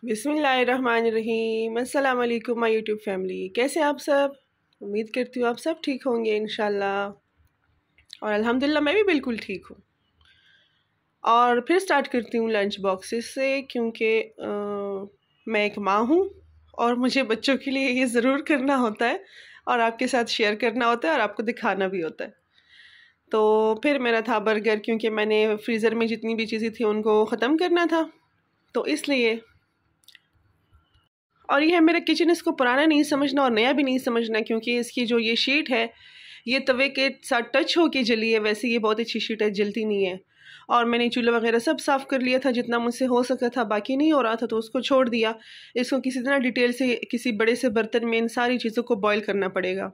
बिस्मिल्लाहिर्रहमानिर्रहीम। अस्सलाम वालेकुम माय यूट्यूब फैमिली। कैसे आप सब? उम्मीद करती हूँ आप सब ठीक होंगे इंशाल्लाह। और अल्हम्दुलिल्लाह मैं भी बिल्कुल ठीक हूँ। और फिर स्टार्ट करती हूँ लंच बॉक्सेस से, क्योंकि मैं एक माँ हूँ और मुझे बच्चों के लिए ये ज़रूर करना होता है और आपके साथ शेयर करना होता है और आपको दिखाना भी होता है। तो फिर मेरा था बर्गर, क्योंकि मैंने फ्रीज़र में जितनी भी चीज़ें थी उनको ख़त्म करना था, तो इसलिए। और ये है मेरा किचन, इसको पुराना नहीं समझना और नया भी नहीं समझना, क्योंकि इसकी जो ये शीट है ये तवे के साथ टच होके जली है। वैसे ये बहुत अच्छी शीट है, जलती नहीं है। और मैंने चूल्हा वगैरह सब साफ़ कर लिया था जितना मुझसे हो सका था, बाकी नहीं हो रहा था तो उसको छोड़ दिया। इसको किसी तरह डिटेल से किसी बड़े से बर्तन में इन सारी चीज़ों को बॉईल करना पड़ेगा,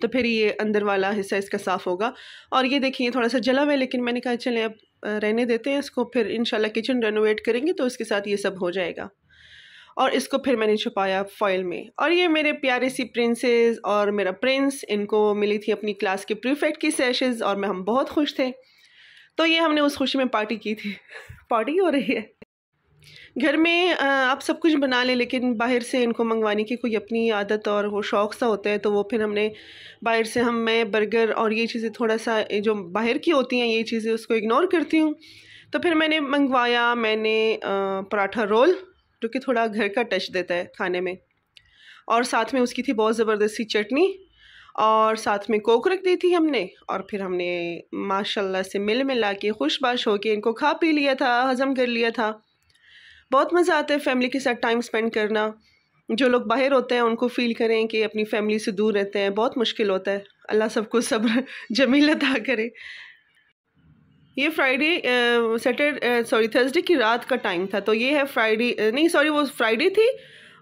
तो फिर ये अंदर वाला हिस्सा इसका साफ़ होगा। और ये देखिए थोड़ा सा जला हुआ है, लेकिन मैंने कहा चलें अब रहने देते हैं इसको, फिर इंशाल्लाह किचन रेनोवेट करेंगे तो इसके साथ ये सब हो जाएगा। और इसको फिर मैंने छुपाया फॉइल में। और ये मेरे प्यारे सी प्रिंसेस और मेरा प्रिंस, इनको मिली थी अपनी क्लास के प्रीफेक्ट की सेशंस और हम बहुत खुश थे, तो ये हमने उस खुशी में पार्टी की थी। पार्टी हो रही है घर में। आप सब कुछ बना लें, लेकिन बाहर से इनको मंगवाने की कोई अपनी आदत और वो शौक़ सा होता है, तो वो फिर हमने बाहर से मैं बर्गर और ये चीज़ें थोड़ा सा जो बाहर की होती हैं ये चीज़ें उसको इग्नोर करती हूँ। तो फिर मैंने मंगवाया, मैंने पराठा रोल, जो कि थोड़ा घर का टच देता है खाने में, और साथ में उसकी थी बहुत ज़बरदस्ती चटनी, और साथ में कोक रख दी थी हमने। और फिर हमने माशाल्लाह से मिला के खुशबाश होके इनको खा पी लिया था, हज़म कर लिया था। बहुत मज़ा आता है फैमिली के साथ टाइम स्पेंड करना। जो लोग बाहर होते हैं उनको फ़ील करें कि अपनी फैमिली से दूर रहते हैं, बहुत मुश्किल होता है। अल्लाह सबको सब्र जमील अता करे। ये थर्सडे की रात का टाइम था, तो ये है वो फ्राइडे थी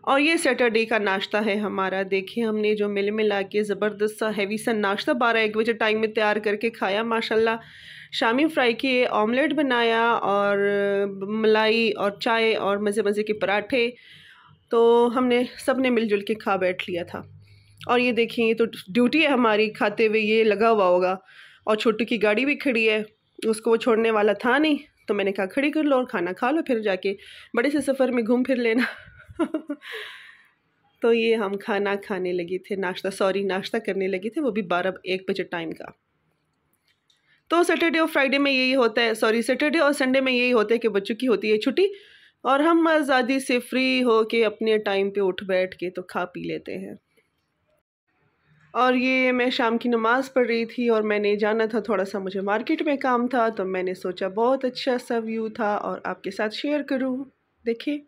और ये सैटरडे का नाश्ता है हमारा। देखिए हमने जो मिला के ज़बरदस्त सा हैवी सा नाश्ता 12-1 बजे टाइम में तैयार करके खाया माशाल्लाह। शामी फ्राई किए, ऑमलेट बनाया और मलाई और चाय और मज़े मज़े के पराठे, तो हमने सब ने मिलजुल के खा बैठ लिया था। और ये देखिए ये तो ड्यूटी है हमारी, खाते हुए ये लगा हुआ होगा। और छोटू की गाड़ी भी खड़ी है, उसको वो छोड़ने वाला था नहीं, तो मैंने कहा खड़ी कर लो और खाना खा लो, फिर जाके बड़े से सफ़र में घूम फिर लेना। तो ये हम खाना खाने लगे थे, नाश्ता करने लगे थे, वो भी 12-1 बजे टाइम का। तो सैटरडे और फ्राइडे में यही होता है, सैटरडे और संडे में यही होता है कि बच्चों की होती है छुट्टी और हम आज़ादी से फ्री हो के अपने टाइम पे उठ बैठ के तो खा पी लेते हैं। और ये मैं शाम की नमाज़ पढ़ रही थी और मैंने जाना था, थोड़ा सा मुझे मार्केट में काम था, तो मैंने सोचा बहुत अच्छा सा व्यू था और आपके साथ शेयर करूं। देखिए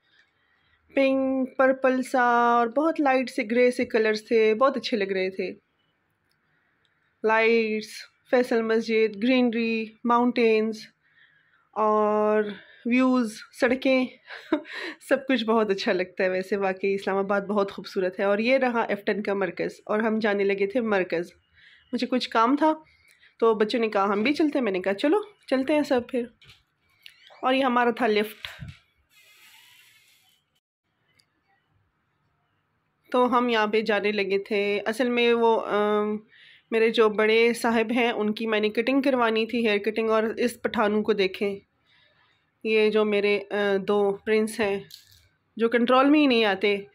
पिंक पर्पल सा और बहुत लाइट से ग्रे से कलर्स थे, बहुत अच्छे लग रहे थे। लाइट्स, फैसल मस्जिद, ग्रीनरी, माउंटेन्स और व्यूज़, सड़कें सब कुछ बहुत अच्छा लगता है। वैसे वाकई इस्लामाबाद बहुत खूबसूरत है। और ये रहा F10 का मरकज़ और हम जाने लगे थे मरकज़। मुझे कुछ काम था तो बच्चों ने कहा हम भी चलते हैं, मैंने कहा चलो चलते हैं सब फिर। और ये हमारा था लिफ्ट, तो हम यहाँ पे जाने लगे थे। असल में वो मेरे जो बड़े साहब हैं उनकी मैंने कटिंग करवानी थी, हेयर कटिंग। और इस पठानों को देखें, ये जो मेरे 2 प्रिंस हैं जो कंट्रोल में ही नहीं आते।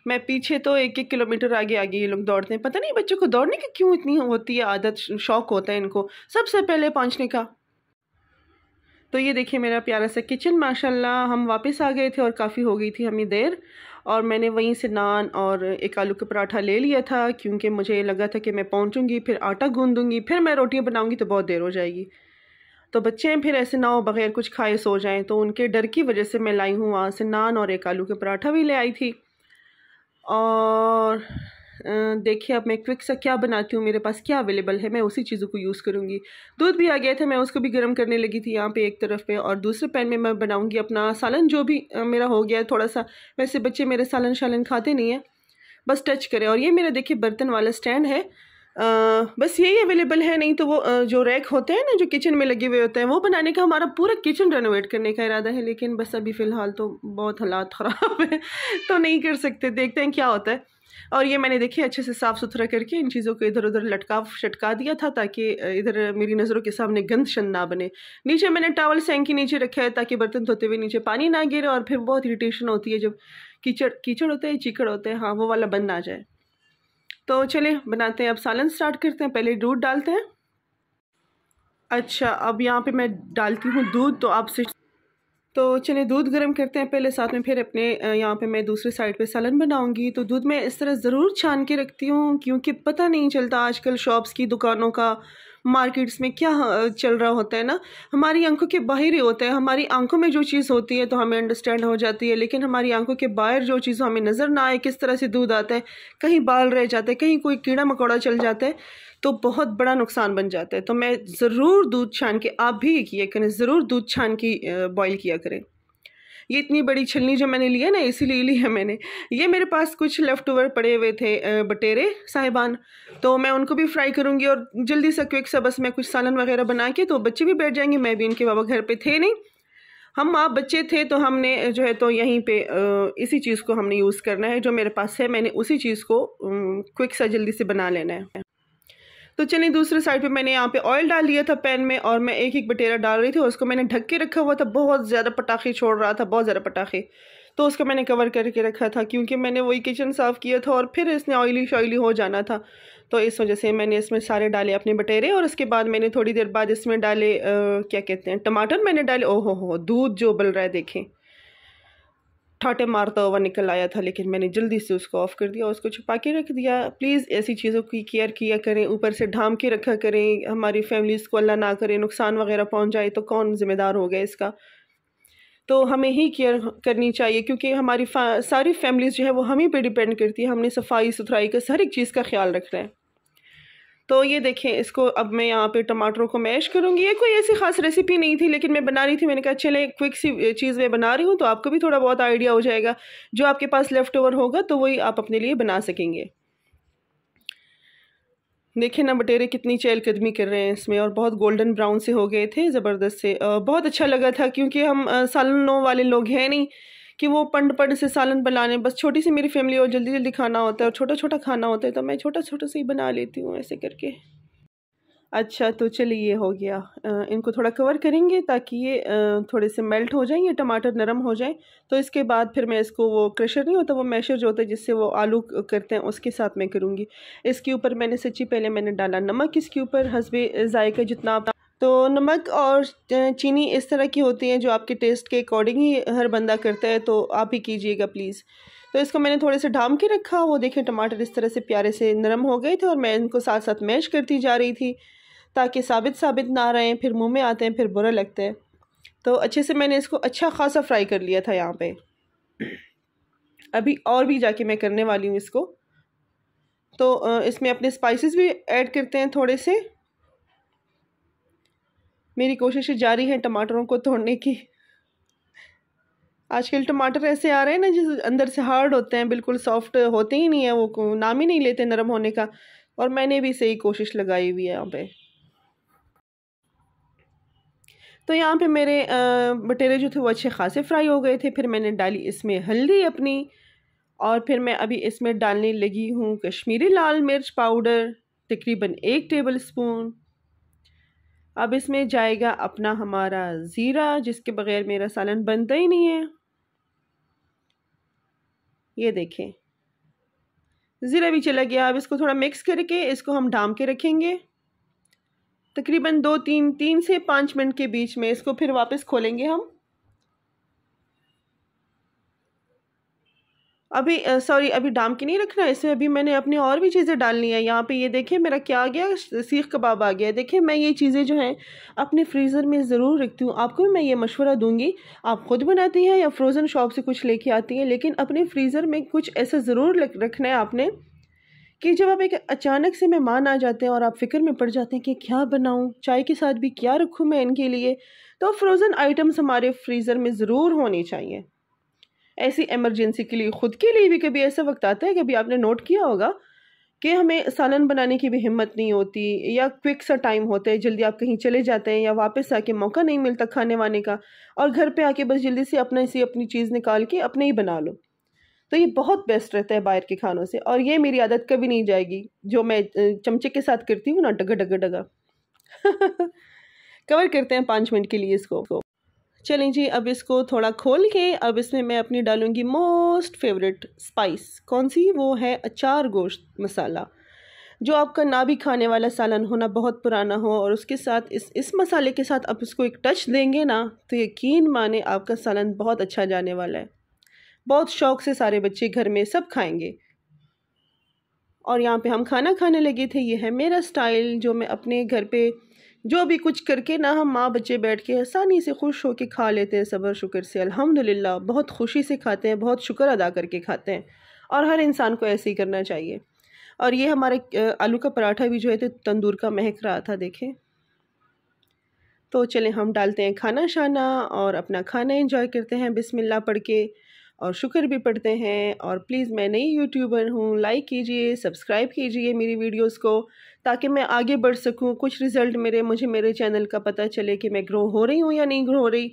मैं पीछे तो 1-1 किलोमीटर आगे आगे ये लोग दौड़ते हैं। पता नहीं बच्चों को दौड़ने की क्यों इतनी होती है आदत, शौक़ होता है इनको सबसे पहले पहुंचने का। तो ये देखिए मेरा प्यारा सा किचन माशाल्लाह। हम वापस आ गए थे और काफ़ी हो गई थी हमें देर, और मैंने वहीं से नान और एक आलू का पराठा ले लिया था, क्योंकि मुझे लगा था कि मैं पहुंचूंगी फिर आटा गूंदूंगी फिर मैं रोटियां बनाऊंगी तो बहुत देर हो जाएगी। तो बच्चे हैं फिर ऐसे ना हो बग़ैर कुछ खाए सो जाएं, तो उनके डर की वजह से मैं लाई हूँ वहाँ से नान और एक आलू का पराठा भी ले आई थी। और देखिए अब मैं क्विक सा क्या बनाती हूँ, मेरे पास क्या अवेलेबल है मैं उसी चीज़ों को यूज़ करूँगी। दूध भी आ गया था, मैं उसको भी गर्म करने लगी थी यहाँ पे एक तरफ पे, और दूसरे पैन में मैं बनाऊँगी अपना सालन जो भी मेरा हो गया थोड़ा सा। वैसे बच्चे मेरे सालन शालन खाते नहीं हैं, बस टच करें। और ये मेरा देखिए बर्तन वाला स्टैंड है, बस यही अवेलेबल है, नहीं तो वो जो रैक होते हैं ना जो किचन में लगे हुए होते हैं, वो बनाने का हमारा पूरा किचन रेनोवेट करने का इरादा है, लेकिन बस अभी फ़िलहाल तो बहुत हालात ख़राब है तो नहीं कर सकते, देखते हैं क्या होता है। और ये मैंने देखिए अच्छे से साफ़ सुथरा करके इन चीज़ों को इधर उधर लटका दिया था, ताकि इधर मेरी नज़रों के सामने गंद शंद ना बने। नीचे मैंने टॉवल सैंक के नीचे रखा है ताकि बर्तन धोते हुए नीचे पानी ना गिरे, और फिर बहुत इरिटेशन होती है जब कीचड़ कीचड़ होता है, चीकड़ होते हैं, हाँ वो वाला बंद ना जाए। तो चले बनाते हैं, अब सालन स्टार्ट करते हैं। पहले दूध डालते हैं। अच्छा, अब यहाँ पे मैं डालती हूँ दूध, तो आपसे तो चलिए दूध गर्म करते हैं पहले, साथ में फिर अपने यहाँ पे मैं दूसरी साइड पे सालन बनाऊंगी। तो दूध मैं इस तरह ज़रूर छान के रखती हूँ, क्योंकि पता नहीं चलता आजकल शॉप्स की, दुकानों का, मार्केट्स में क्या चल रहा होता है ना, हमारी आंखों के बाहर ही होता है। हमारी आंखों में जो चीज़ होती है तो हमें अंडरस्टैंड हो जाती है, लेकिन हमारी आंखों के बाहर जो चीज़ हमें नज़र ना आए, किस तरह से दूध आता है, कहीं बाल रह जाते हैं, कहीं कोई कीड़ा मकोड़ा चल जाता है, तो बहुत बड़ा नुकसान बन जाता है। तो मैं ज़रूर दूध छान के, आप भी ये किया करें, ज़रूर दूध छान की बॉयल किया करें। ये इतनी बड़ी छलनी जो मैंने ली है ना, इसीलिए ली है मैंने। ये मेरे पास कुछ लेफ़्ट ओवर पड़े हुए थे बटेरे साहिबान, तो मैं उनको भी फ्राई करूँगी, और जल्दी से क्विक सा बस मैं कुछ सालन वगैरह बना के, तो बच्चे भी बैठ जाएंगे। मैं भी, इनके बाबा घर पे थे नहीं, हम माँ बच्चे थे, तो हमने जो है तो यहीं पे इसी चीज़ को हमने यूज़ करना है, जो मेरे पास है मैंने उसी चीज़ को क्विक सा जल्दी से बना लेना है। तो चलिए दूसरे साइड पे मैंने यहाँ पे ऑयल डाल लिया था पैन में, और मैं एक एक बटेरा डाल रही थी, उसको मैंने ढक के रखा हुआ था, बहुत ज़्यादा पटाखे छोड़ रहा था, बहुत ज़्यादा पटाखे, तो उसको मैंने कवर करके रखा था, क्योंकि मैंने वही किचन साफ़ किया था और फिर इसने ऑयली शॉयली हो जाना था, तो इस वजह से मैंने इसमें सारे डाले अपने बटेरे। और उसके बाद मैंने थोड़ी देर बाद इसमें डाले क्या कहते हैं, टमाटर मैंने डाले। ओहो हो, दूध जो उबल रहा है देखें, ठाटे मारता हुआ निकल आया था, लेकिन मैंने जल्दी से उसको ऑफ़ कर दिया, उसको छुपा के रख दिया। प्लीज़ ऐसी चीज़ों की केयर किया करें, ऊपर से ढांप के रखा करें, हमारी फैमिलीज़ को अल्लाह ना करे नुकसान वगैरह पहुंच जाए तो कौन ज़िम्मेदार होगा इसका। तो हमें ही केयर करनी चाहिए, क्योंकि हमारी सारी फैमिलीज़ जो है वो हम ही पे डिपेंड करती है। हमने सफाई सुथराई का हर एक चीज़ का ख्याल रखना है। तो ये देखें, इसको अब मैं यहाँ पे टमाटरों को मैश करूँगी। ये कोई ऐसी ख़ास रेसिपी नहीं थी, लेकिन मैं बना रही थी, मैंने कहा चले क्विक सी चीज़ मैं बना रही हूँ, तो आपको भी थोड़ा बहुत आइडिया हो जाएगा। जो आपके पास लेफ़्ट ओवर होगा तो वही आप अपने लिए बना सकेंगे। देखें ना बटेरे कितनी चहलकदमी कर रहे हैं इसमें, और बहुत गोल्डन ब्राउन से हो गए थे ज़बरदस्त से। बहुत अच्छा लगा था, क्योंकि हम सालनों वाले लोग हैं नहीं कि वो पंड से सालन बनाने। बस छोटी सी मेरी फैमिली, और जल्दी जल्दी खाना होता है और छोटा छोटा खाना होता है, तो मैं छोटा छोटा से ही बना लेती हूँ ऐसे करके। अच्छा, तो चलिए ये हो गया। इनको थोड़ा कवर करेंगे ताकि ये थोड़े से मेल्ट हो जाएं, ये टमाटर नरम हो जाएं। तो इसके बाद फिर मैं इसको, वो क्रशर नहीं होता, वो मैशर जो होता है जिससे वो आलू करते हैं, उसके साथ मैं करूँगी। इसके ऊपर मैंने सच्ची पहले मैंने डाला नमक, इसके ऊपर हस्बे ज़ायका जितना आप, तो नमक और चीनी इस तरह की होती हैं जो आपके टेस्ट के अकॉर्डिंग ही हर बंदा करता है, तो आप ही कीजिएगा प्लीज़। तो इसको मैंने थोड़े से ढाम के रखा। वो देखें टमाटर इस तरह से प्यारे से नरम हो गए थे, और मैं इनको साथ साथ मैश करती जा रही थी ताकि साबित ना रहें, फिर मुंह में आते हैं फिर बुरा लगता है। तो अच्छे से मैंने इसको अच्छा खासा फ्राई कर लिया था यहाँ पे। अभी और भी जाके मैं करने वाली हूँ इसको। तो इसमें अपने स्पाइसेस भी ऐड करते हैं थोड़े से। मेरी कोशिश जारी है टमाटरों को तोड़ने की। आजकल टमाटर ऐसे आ रहे हैं ना जिस अंदर से हार्ड होते हैं, बिल्कुल सॉफ्ट होते ही नहीं है, वो नाम ही नहीं लेते नरम होने का। और मैंने भी सही कोशिश लगाई हुई है यहाँ पे। तो यहाँ पे मेरे बटेरे जो थे वो अच्छे खासे फ्राई हो गए थे। फिर मैंने डाली इसमें हल्दी अपनी, और फिर मैं अभी इसमें डालने लगी हूँ कश्मीरी लाल मिर्च पाउडर, तकरीबन 1 टेबल स्पून। अब इसमें जाएगा अपना हमारा ज़ीरा, जिसके बगैर मेरा सालन बनता ही नहीं है। ये देखें ज़ीरा भी चला गया। अब इसको थोड़ा मिक्स करके इसको हम ढाम के रखेंगे तकरीबन 3 से 5 मिनट के बीच में। इसको फिर वापस खोलेंगे हम। अभी अभी डाम के नहीं रखना है इसमें, अभी मैंने अपनी और भी चीज़ें डालनी है। यहाँ पे ये देखिए मेरा क्या आ गया, सीख कबाब आ गया। देखिए मैं ये चीज़ें जो हैं अपने फ्रीज़र में ज़रूर रखती हूँ। आपको भी मैं ये मशवरा दूंगी, आप ख़ुद बनाती हैं या फ्रोज़न शॉप से कुछ लेके आती हैं, लेकिन अपने फ्रीज़र में कुछ ऐसा ज़रूर रखना है आपने कि जब आप एक अचानक से मेहमान आ जाते हैं और आप फ़िक्र में पड़ जाते हैं कि क्या बनाऊँ, चाय के साथ भी क्या रखूँ मैं इनके लिए, तो फ्रोज़न आइटम्स हमारे फ्रीज़र में ज़रूर होनी चाहिए। ऐसी इमरजेंसी के लिए, ख़ुद के लिए भी कभी ऐसा वक्त आता है, कभी आपने नोट किया होगा कि हमें सालन बनाने की भी हिम्मत नहीं होती, या क्विक सा टाइम होता है, जल्दी आप कहीं चले जाते हैं या वापस आके मौका नहीं मिलता खाने वाने का, और घर पे आके बस जल्दी से अपनी चीज़ निकाल के अपने ही बना लो। तो ये बहुत बेस्ट रहता है बाहर के खानों से, और ये मेरी आदत कभी नहीं जाएगी जो मैं चमचे के साथ करती हूँ ना, डगा डगा डगा। कवर करते हैं 5 मिनट के लिए इसको। चलें जी, अब इसको थोड़ा खोल के अब इसमें मैं अपनी डालूंगी मोस्ट फेवरेट स्पाइस। कौन सी? वो है अचार गोश्त मसाला, जो आपका ना भी खाने वाला सालन हो ना बहुत पुराना हो, और उसके साथ इस मसाले के साथ आप इसको एक टच देंगे ना, तो यकीन माने आपका सालन बहुत अच्छा जाने वाला है। बहुत शौक़ से सारे बच्चे घर में सब खाएंगे। और यहाँ पे हम खाना खाने लगे थे। ये है मेरा स्टाइल, जो मैं अपने घर पे जो भी कुछ करके ना, हम माँ बच्चे बैठ के आसानी से खुश होके खा लेते हैं, सब्र शुक्र से, अल्हम्दुलिल्लाह बहुत खुशी से खाते हैं, बहुत शुक्र अदा करके खाते हैं, और हर इंसान को ऐसे ही करना चाहिए। और ये हमारे आलू का पराठा भी जो है तो तंदूर का महक रहा था, देखें। तो चलें हम डालते हैं खाना शाना और अपना खाना एंजॉय करते हैं बिस्मिल्लाह पढ़ के, और शुक्र भी पढ़ते हैं। और प्लीज़, मैं नई यूट्यूबर हूँ, लाइक कीजिए, सब्सक्राइब कीजिए मेरी वीडियोस को, ताकि मैं आगे बढ़ सकूँ, कुछ रिज़ल्ट मुझे मेरे चैनल का पता चले कि मैं ग्रो हो रही हूँ या नहीं ग्रो हो रही।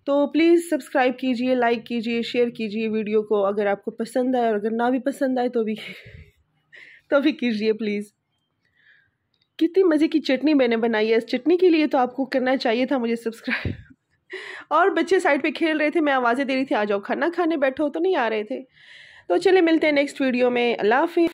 तो प्लीज़ सब्सक्राइब कीजिए, लाइक कीजिए, शेयर कीजिए वीडियो को अगर आपको पसंद आए, और अगर ना भी पसंद आए तो भी तो भी कीजिए प्लीज़। कितनी मज़े की चटनी मैंने बनाई है, इस चटनी के लिए तो आपको करना चाहिए था मुझे सब्सक्राइब। और बच्चे साइड पे खेल रहे थे, मैं आवाज़ें दे रही थी आ जाओ खाना खाने बैठो, तो नहीं आ रहे थे। तो चले मिलते हैं नेक्स्ट वीडियो में। अल्लाह हाफ़िज़।